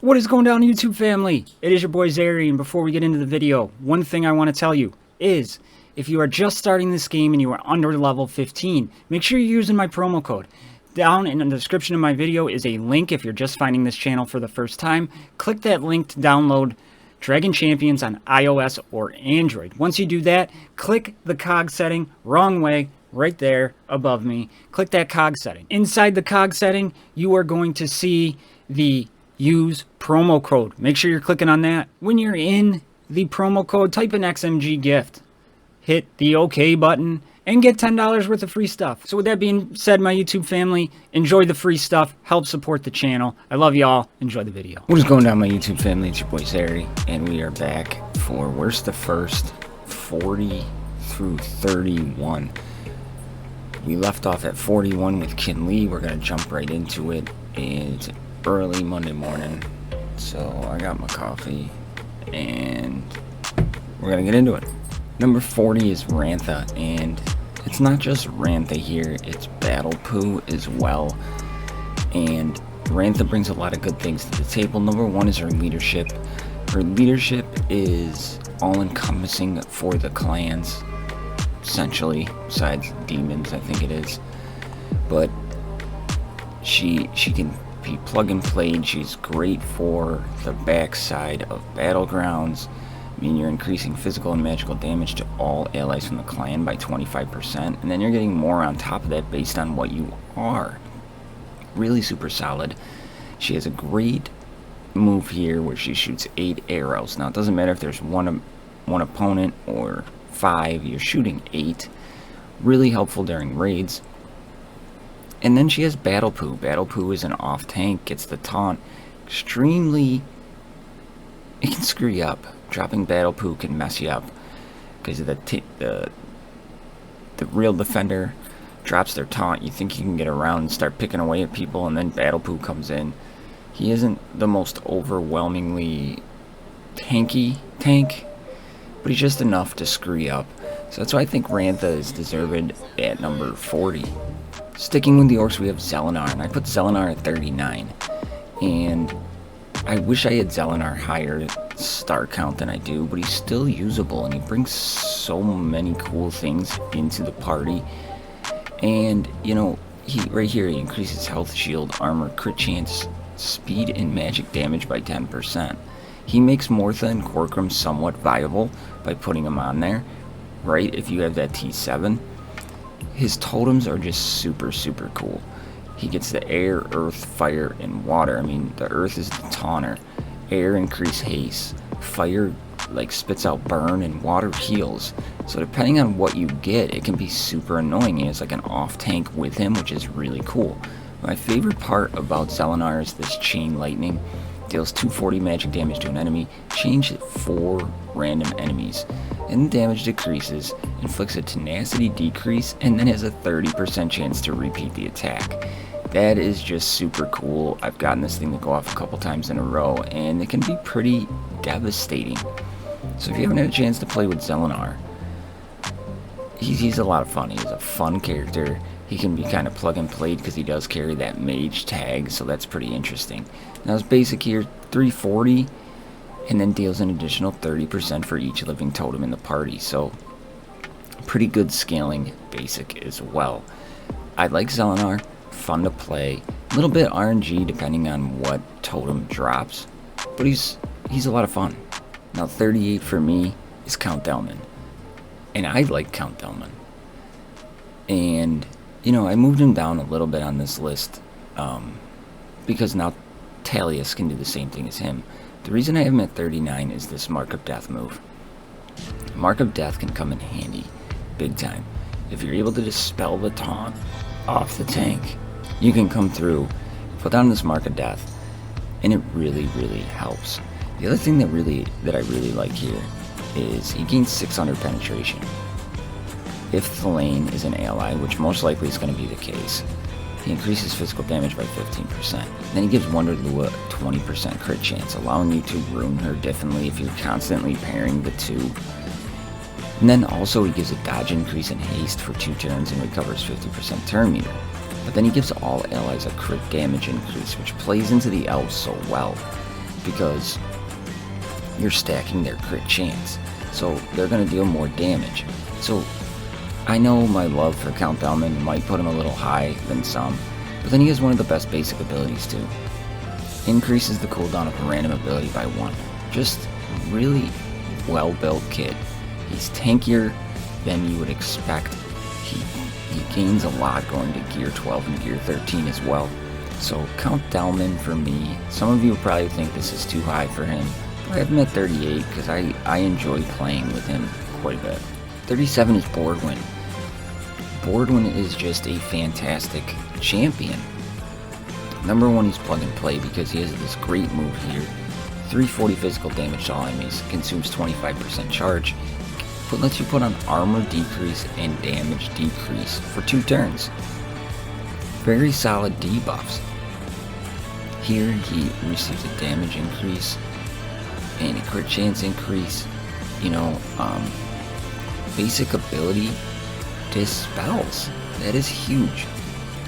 What is going down, YouTube family? It is your boy Zary, and before we get into the video, one thing I want to tell you is, if you are just starting this game and you are under level 15, make sure you're using my promo code. Down in the description of my video is a link if you're just finding this channel for the first time. Click that link to download Dragon Champions on iOS or Android. Once you do that, click the cog setting, wrong way, right there above me. Click that cog setting. Inside the cog setting, you are going to see the use promo code. Make sure you're clicking on that. When you're in the promo code, type in XMG gift. Hit the OK button and get $10 worth of free stuff. So with that being said, my YouTube family, enjoy the free stuff. Help support the channel. I love y'all. Enjoy the video. What is going down, my YouTube family? It's your boy Zary, and we are back for where's the first 40 through 31. We left off at 41 with Kinley. We're going to jump right into it. It's early Monday morning, so I got my coffee and we're gonna get into it. Number 40 is Rantha, and it's not just Rantha here, it's Battle Poo as well. And Rantha brings a lot of good things to the table. Number one is her leadership. Her leadership is all-encompassing for the clans, essentially, besides demons, I think it is. But she can be plug and played. She's great for the backside of battlegrounds. I mean, you're increasing physical and magical damage to all allies from the clan by 25%, and then you're getting more on top of that based on what you are. Really super solid. She has a great move here where she shoots 8 arrows. Now it doesn't matter if there's one opponent or 5, you're shooting 8. Really helpful during raids. And then she has Battle Poo. Battle Poo is an off tank, gets the taunt. Extremely, it can screw you up. Dropping Battle Poo can mess you up because of the real defender drops their taunt. You think you can get around and start picking away at people, and then Battle Poo comes in. He isn't the most overwhelmingly tanky tank, but he's just enough to screw you up. So that's why I think Rantha is deserved at number 40. Sticking with the orcs, we have Elenar, and I put Elenar at 39. And I wish I had Elenar higher star count than I do, but he's still usable, and he brings so many cool things into the party. And, you know, right here, he increases health, shield, armor, crit chance, speed, and magic damage by 10%. He makes Mortha and Corcoran somewhat viable by putting him on there, right, if you have that T7. His totems are just super cool. He gets the air, earth, fire, and water. I mean, the earth is the taunter. Air increase haste. Fire like spits out burn, and water heals. So depending on what you get, it can be super annoying. He has like an off tank with him, which is really cool. My favorite part about Elenar is this chain lightning. Deals 240 magic damage to an enemy, change 4 random enemies, and the damage decreases, inflicts a tenacity decrease, and then has a 30% chance to repeat the attack. That is just super cool. I've gotten this thing to go off a couple times in a row, and it can be pretty devastating. So if you haven't had a chance to play with Elenar, he's a lot of fun. He's a fun character. He can be kind of plug and played because he does carry that mage tag, so that's pretty interesting. Now his basic here, 340, and then deals an additional 30% for each living totem in the party, so pretty good scaling basic as well. I like Elenar, fun to play, a little bit RNG depending on what totem drops, but he's a lot of fun. Now 38 for me is Count Delman, and I like Count Delman, and you know, I moved him down a little bit on this list because now Talius can do the same thing as him. The reason I have him at 39 is this Mark of Death move. Mark of Death can come in handy, big time. If you're able to dispel the taunt off the tank, you can come through, put down this Mark of Death, and it really helps. The other thing that I really like here is he gains 600 penetration. If the lane is an ally, which most likely is going to be the case, he increases physical damage by 15%. Then he gives Wonderlua a 20% crit chance, allowing you to ruin her differently if you're constantly pairing the two. And then also he gives a dodge increase in haste for 2 turns and recovers 50% turn meter. But then he gives all allies a crit damage increase, which plays into the elves so well. because you're stacking their crit chance. So they're going to deal more damage. So I know my love for Count Delman might put him a little high than some, but then he has one of the best basic abilities too. Increases the cooldown of a random ability by 1. Just really well-built kid. He's tankier than you would expect. He gains a lot going to gear 12 and gear 13 as well. So Count Delman for me, some of you probably think this is too high for him. I have him at 38 because I enjoy playing with him quite a bit. 37 is Bordwin. Bordwin is just a fantastic champion. Number 1, he's plug and play because he has this great move here. 340 physical damage to all enemies, consumes 25% charge, but lets you put on armor decrease and damage decrease for 2 turns. Very solid debuffs. Here he receives a damage increase and a crit chance increase. You know, basic ability dispels. That is huge.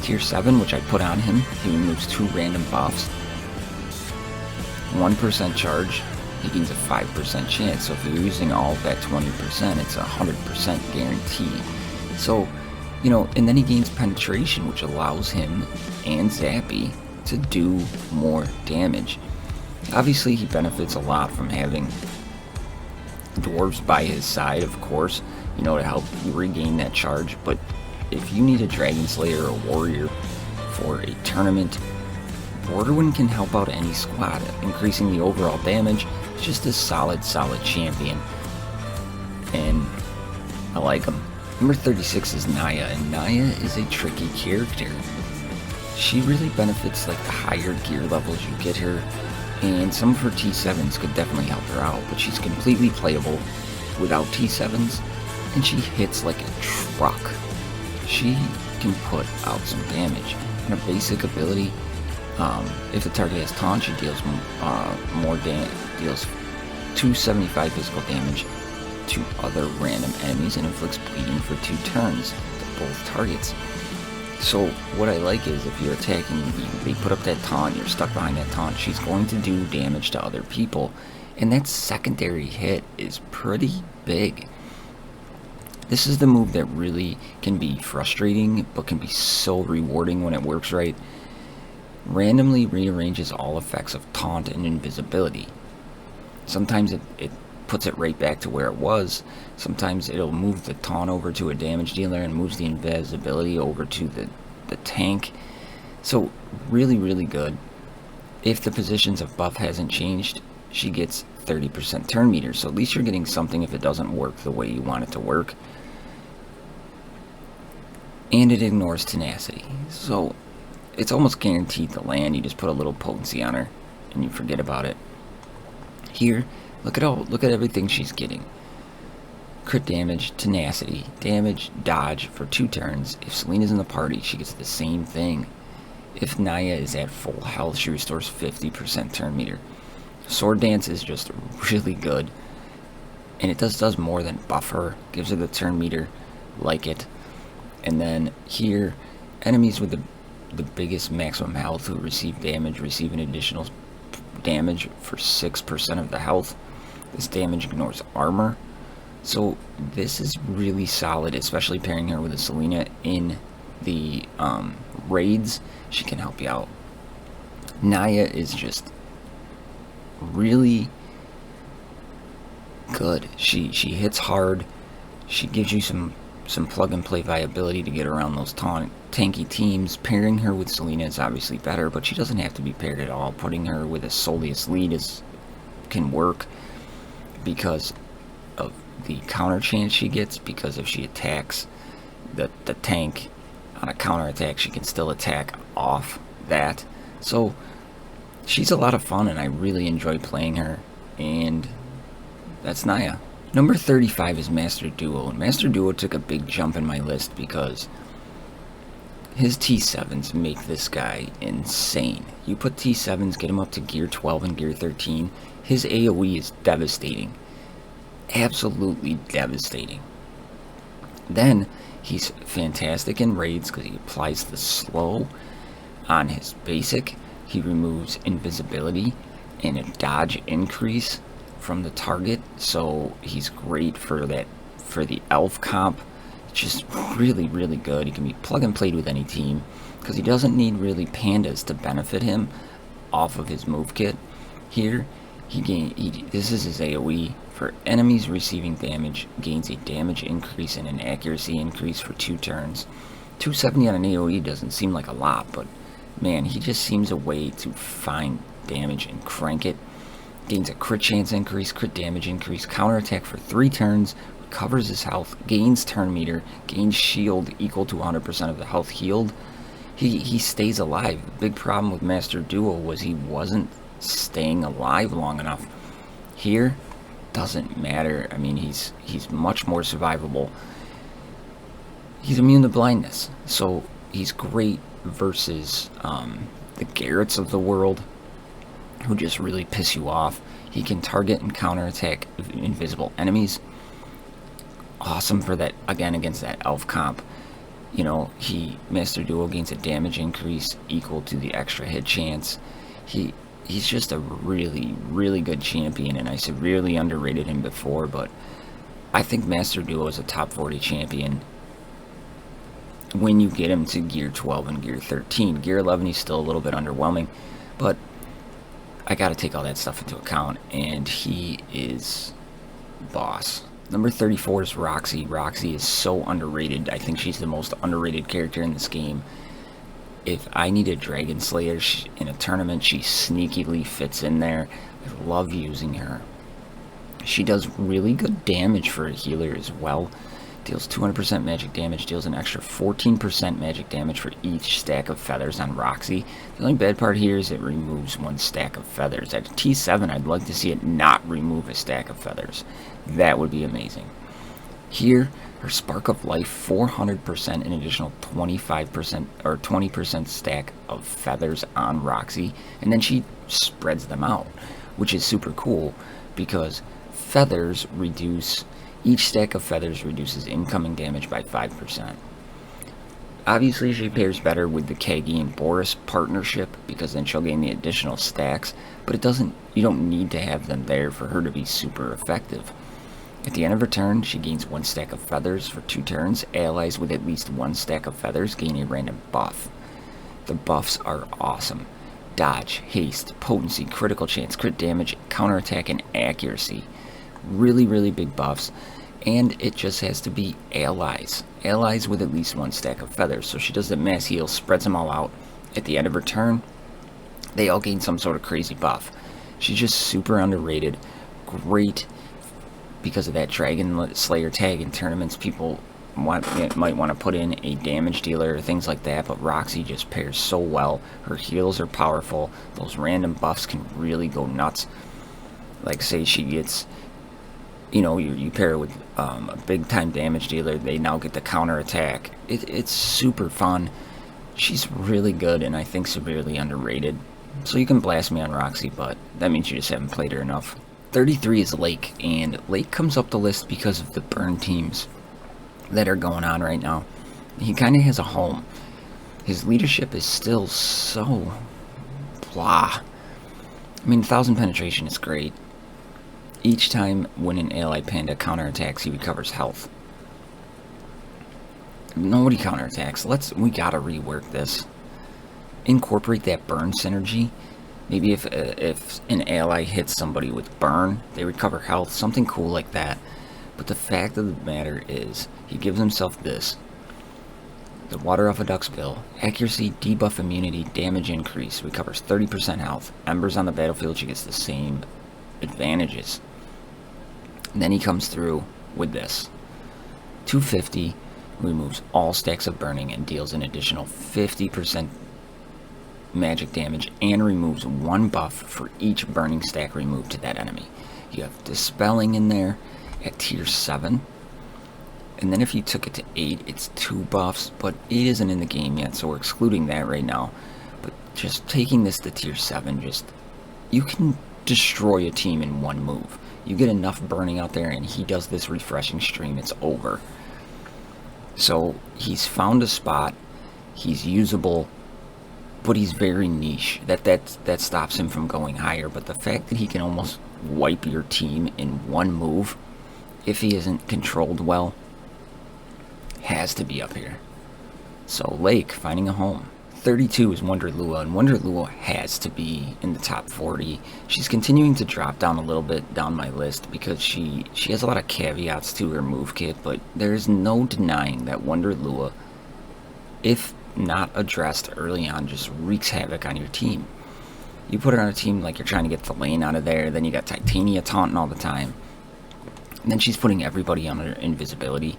Tier 7, which I put on him, he removes 2 random buffs. 1% charge, he gains a 5% chance. So if you're using all of that 20%, it's a 100% guarantee. So, you know, and then he gains penetration, which allows him and Zappy to do more damage. Obviously, he benefits a lot from having dwarves by his side, of course, you know, to help you regain that charge. But if you need a Dragon Slayer or Warrior for a tournament, Bordwin can help out any squad, increasing the overall damage. It's just a solid champion, and I like him. Number 36 is Naya, and Naya is a tricky character. She really benefits like the higher gear levels you get her, and some of her T7s could definitely help her out, but she's completely playable without T7s, and she hits like a truck. She can put out some damage. And her basic ability, if the target has taunt, she deals more damage, deals 275 physical damage to other random enemies and inflicts bleeding for 2 turns to both targets. So what I like is if you're attacking, they put up that taunt, you're stuck behind that taunt, she's going to do damage to other people, and that secondary hit is pretty big. This is the move that really can be frustrating, but can be so rewarding when it works right. Randomly rearranges all effects of taunt and invisibility. Sometimes it puts it right back to where it was. Sometimes it'll move the taunt over to a damage dealer and moves the invisibility over to the tank. So really good. If the positions of buff hasn't changed, she gets 30% turn meter. So at least you're getting something if it doesn't work the way you want it to work. And it ignores tenacity. So it's almost guaranteed to land. You just put a little potency on her and you forget about it. Here, look at everything she's getting. Crit damage, tenacity, damage, dodge for 2 turns. If Selena's in the party, she gets the same thing. If Naya is at full health, she restores 50% turn meter. Sword Dance is just really good. And it does more than buff her. Gives her the turn meter, like it. And then here, enemies with the biggest maximum health who receive damage receive an additional damage for 6% of the health. This damage ignores armor. So this is really solid, especially pairing her with a Selena in the raids. She can help you out. Naya is just really good. She hits hard. She gives you some plug and play viability to get around those tanky teams. Pairing her with Selena is obviously better, but she doesn't have to be paired at all. Putting her with a Soleus lead can work because of the counter chance she gets, because if she attacks the tank on a counter attack, she can still attack off that. So she's a lot of fun, and I really enjoy playing her, and that's Naya. Number 35 is Master Duo, and Master Duo took a big jump in my list because his T7s make this guy insane. You put T7s, get him up to gear 12 and gear 13, his AoE is devastating. Absolutely devastating. Then he's fantastic in raids because he applies the slow on his basic. He removes invisibility, and a dodge increase from the target, so he's great for that, for the elf comp. Just really, really good. He can be plug and played with any team because he doesn't need really pandas to benefit him off of his move kit. Here, this is his AoE. For enemies receiving damage, gains a damage increase and an accuracy increase for 2 turns. 270 on an AoE doesn't seem like a lot, but man, he just seems a way to find damage and crank it. Gains a crit chance increase, crit damage increase, counterattack for 3 turns, recovers his health, gains turn meter, gains shield equal to 100% of the health healed. He stays alive. The big problem with Master Duo was he wasn't staying alive long enough. Here, doesn't matter. I mean, he's much more survivable. He's immune to blindness, so he's great versus the Garretts of the world, who just really piss you off. He can target and counterattack invisible enemies. Awesome for that, again, against that elf comp. You know, Master Duo gains a damage increase equal to the extra hit chance. He's just a really, really good champion, and I severely underrated him before, but I think Master Duo is a top 40 champion when you get him to gear 12 and gear 13. Gear 11, he's still a little bit underwhelming, but I gotta take all that stuff into account, and he is boss. Number 34 is Roxy. Roxy is so underrated. I think she's the most underrated character in this game. If I need a Dragon Slayer in a tournament, she sneakily fits in there. I love using her. She does really good damage for a healer as well. Deals 200% magic damage, deals an extra 14% magic damage for each stack of feathers on Roxy. The only bad part here is it removes 1 stack of feathers. At T7, I'd like to see it not remove a stack of feathers. That would be amazing. Here, her Spark of Life, 400%, an additional 25% or 20% stack of feathers on Roxy, and then she spreads them out, which is super cool because feathers reduce. Each stack of feathers reduces incoming damage by 5%. Obviously, she pairs better with the Kagi and Boris partnership because then she'll gain the additional stacks, but you don't need to have them there for her to be super effective. At the end of her turn, she gains 1 stack of feathers for 2 turns. Allies with at least 1 stack of feathers gain a random buff. The buffs are awesome. Dodge, haste, potency, critical chance, crit damage, counterattack, and accuracy. Really, really big buffs. And it just has to be allies. Allies with at least 1 stack of feathers. So she does the mass heal, spreads them all out. At the end of her turn, they all gain some sort of crazy buff. She's just super underrated. Great because of that Dragon Slayer tag in tournaments. People might want to put in a damage dealer or things like that, but Roxy just pairs so well. Her heals are powerful. Those random buffs can really go nuts. Like, say she gets, you know, you pair it with a big time damage dealer, they now get the counter attack. It's super fun. She's really good and I think severely underrated. So you can blast me on Roxy, but that means you just haven't played her enough. 33 is Lake, and Lake comes up the list because of the burn teams that are going on right now. He kind of has a home. His leadership is still so blah. I mean, 1000 penetration is great. Each time when an ally panda counterattacks, he recovers health. Nobody counterattacks. We gotta rework this. Incorporate that burn synergy. Maybe if an ally hits somebody with burn, they recover health. Something cool like that. But the fact of the matter is, he gives himself this. The water off a duck's bill. Accuracy, debuff immunity, damage increase. Recovers 30% health. Embers on the battlefield, she gets the same advantages. And then he comes through with this. 250 removes all stacks of burning and deals an additional 50% magic damage and removes 1 buff for each burning stack removed to that enemy. You have Dispelling in there at tier 7. And then if you took it to 8, it's 2 buffs, but it isn't in the game yet, so we're excluding that right now. But just taking this to tier 7, you can destroy a team in 1 move. You get enough burning out there and he does this refreshing stream, it's over. So he's found a spot, he's usable, but he's very niche. That stops him from going higher. But the fact that he can almost wipe your team in one move, if he isn't controlled well, has to be up here. So Lake, finding a home. 32 is Wonderlua, and Wonderlua has to be in the top 40. She's continuing to drop down a little bit down my list because she has a lot of caveats to her move kit, but there's no denying that Wonderlua, if not addressed early on, just wreaks havoc on your team. You put her on a team like you're trying to get the lane out of there, then you got Titania taunting all the time, and then she's putting everybody under invisibility.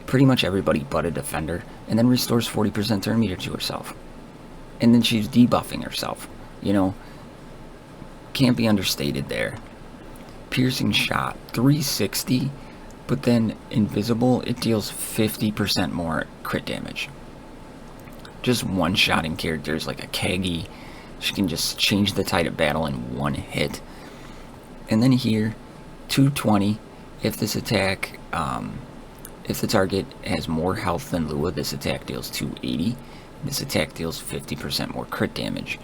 Pretty much everybody but a defender, and then restores 40% turn meter to herself. And then she's debuffing herself. You know, can't be understated there. Piercing shot, 360, but then invisible, it deals 50% more crit damage. Just one-shotting characters like a Kagi. She can just change the tide of battle in one hit. And then here, 220, if this attack, if the target has more health than Lua, this attack deals 280. This attack deals 50% more crit damage.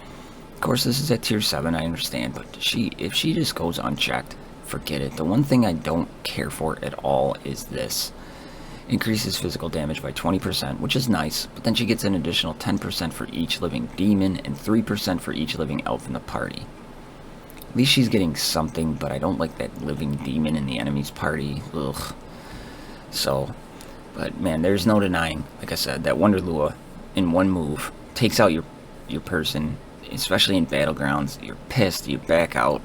Of course, this is at tier 7, I understand, but if she just goes unchecked, forget it. The one thing I don't care for at all is this. Increases physical damage by 20%, which is nice, but then she gets an additional 10% for each living demon and 3% for each living elf in the party. At least she's getting something, but I don't like that living demon in the enemy's party. Ugh. So, but man, there's no denying, like I said, that Wonderlua in one move takes out your person, especially in battlegrounds. You're pissed, you back out.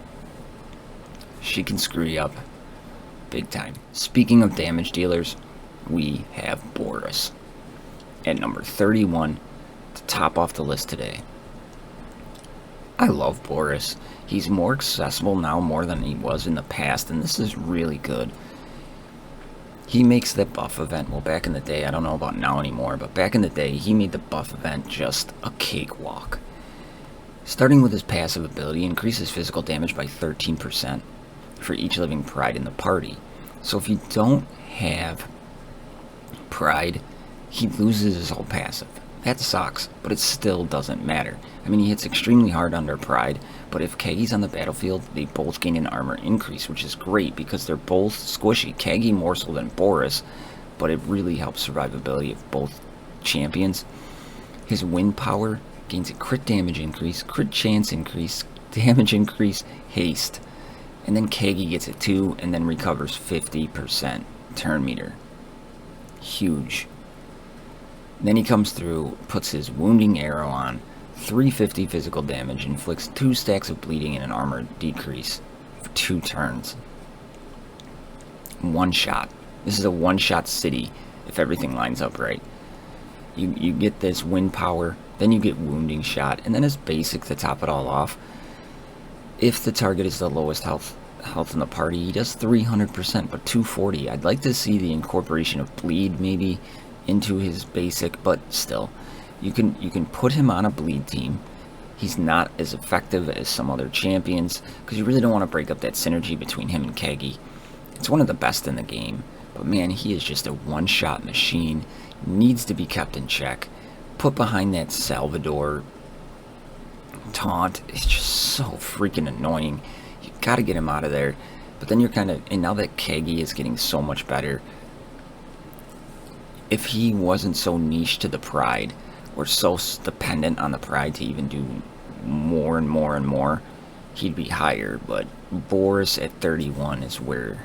She can screw you up big time. Speaking of damage dealers, we have Boris at number 31 to top off the list today. I love Boris. He's more accessible now more than he was in the past, and this is really good. He makes the buff event, well, back in the day, I don't know about now anymore, but back in the day, he made the buff event just a cakewalk. Starting with his passive ability, increases physical damage by 13% for each living pride in the party. So if you don't have pride, he loses his whole passive. That sucks, but it still doesn't matter. I mean, he hits extremely hard under pride, but if Kagi's on the battlefield, they both gain an armor increase, which is great because they're both squishy. Kagi more so than Boris, but it really helps survivability of both champions. His wind power gains a crit damage increase, crit chance increase, damage increase, haste. And then Kagi gets it too, and then recovers 50% turn meter. Huge. Then he comes through, puts his wounding arrow on, 350 physical damage, inflicts 2 stacks of bleeding and an armor decrease for 2 turns. One shot. This is a one-shot city if everything lines up right. You get this wind power, then you get wounding shot, and then as basic to top it all off, if the target is the lowest health in the party, he does 300%, but 240. I'd like to see the incorporation of bleed maybe into his basic, but still, you can put him on a bleed team. He's not as effective as some other champions because you really don't want to break up that synergy between him and Kagi. It's one of the best in the game, but man, he is just a one-shot machine. Needs to be kept in check. Put behind that Salvador taunt. It's just so freaking annoying. You gotta get him out of there. But then you're kind of, and now that Kagi is getting so much better, if he wasn't so niche to the pride, or so dependent on the pride to even do more and more and more, he'd be higher. But Boris at 31 is where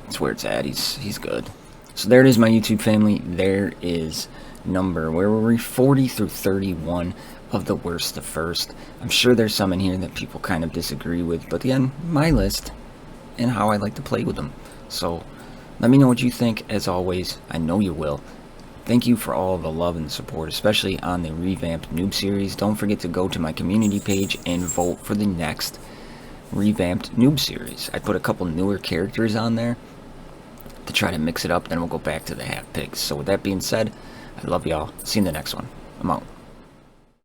it's at. He's good. So there it is, my YouTube family. There is number, where were we? 40 through 31 of the worst to first. I'm sure there's some in here that people kind of disagree with, but again, my list and how I like to play with them. So let me know what you think. As always, I know you will. Thank you for all the love and support, especially on the revamped noob series. Don't forget to go to my community page and vote for the next revamped noob series. I put a couple newer characters on there to try to mix it up, then we'll go back to the half pigs. So with that being said, I love y'all. See you in the next one. I'm out.